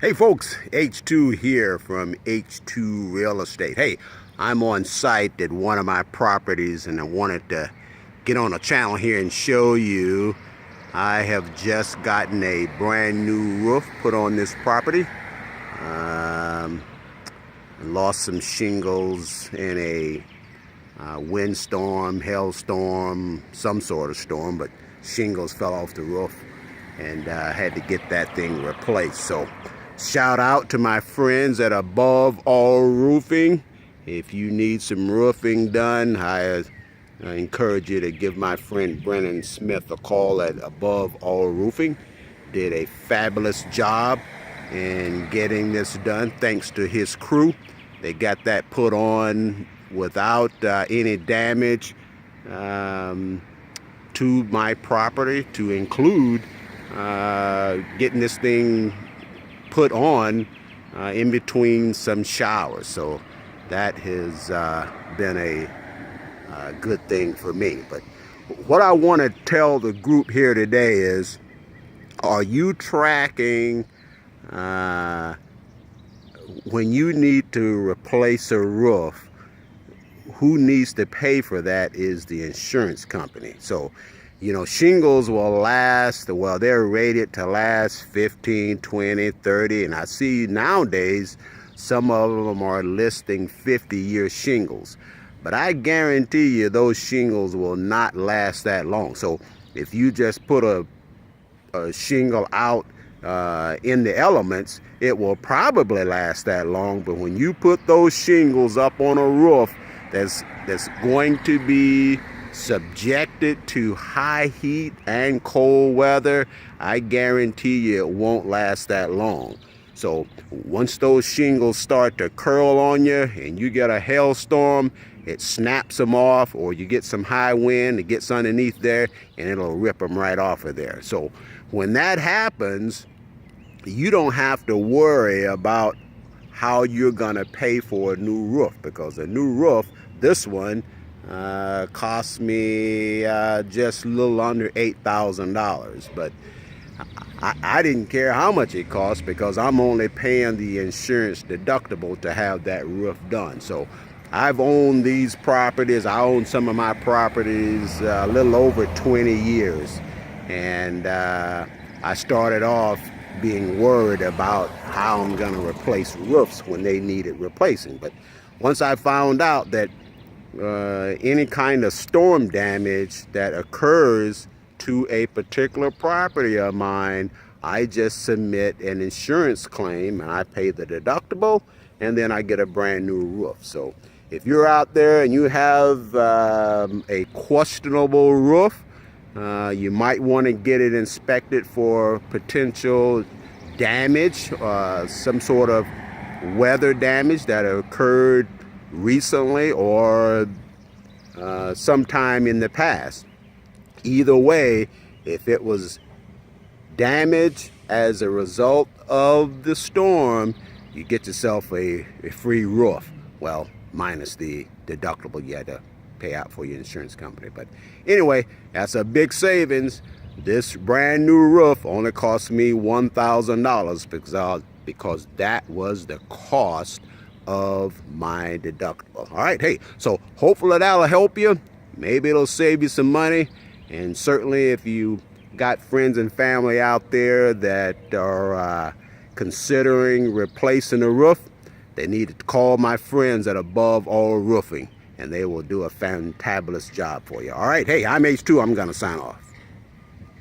Hey folks, H2 here from H2 Real Estate. Hey, I'm on site at one of my properties and I wanted to get on a channel here and show you I have just gotten a brand new roof put on this property. Lost some shingles in a windstorm, hailstorm, some sort of storm, but shingles fell off the roof and had to get that thing replaced. So shout out to my friends at Above All Roofing. If you need some roofing done, I encourage you to give my friend Brennan Smith a call at Above All Roofing. Did a fabulous job in getting this done thanks to his crew. They got that put on without any damage to my property, to include getting this thing put on in between some showers. So that has been a good thing for me. But what I want to tell the group here today is, are you tracking when you need to replace a roof? Who needs to pay for that is the insurance company. So, you know, shingles will last, well, they're rated to last 15, 20, 30, and I see nowadays some of them are listing 50-year shingles. But I guarantee you those shingles will not last that long. So if you just put a shingle out in the elements, it will probably last that long. But when you put those shingles up on a roof that's going to be subjected to high heat and cold weather, I guarantee you it won't last that long. So once those shingles start to curl on you and you get a hailstorm, it snaps them off, or you get some high wind, it gets underneath there and it'll rip them right off of there. So when that happens, you don't have to worry about how you're gonna pay for a new roof, because a new roof, this one, cost me just a little under $8,000. But I didn't care how much it cost, because I'm only paying the insurance deductible to have that roof done. So I've owned these properties. I own some of my properties a little over 20 years. And I started off being worried about how I'm going to replace roofs when they needed replacing. But once I found out that any kind of storm damage that occurs to a particular property of mine, I just submit an insurance claim and I pay the deductible, and then I get a brand new roof. So if you're out there and you have a questionable roof, you might want to get it inspected for potential damage, some sort of weather damage that occurred recently or sometime in the past. Either way, if it was damage as a result of the storm, you get yourself a free roof. Well, minus the deductible you had to pay out for your insurance company. But anyway, that's a big savings. This brand new roof only cost me $1,000 because that was the cost of my deductible. All right, hey, so hopefully that'll help you. Maybe it'll save you some money. And certainly if you got friends and family out there that are considering replacing a roof, they need to call my friends at Above All Roofing, and they will do a fantabulous job for you. All right, hey, I'm H2. I'm going to sign off.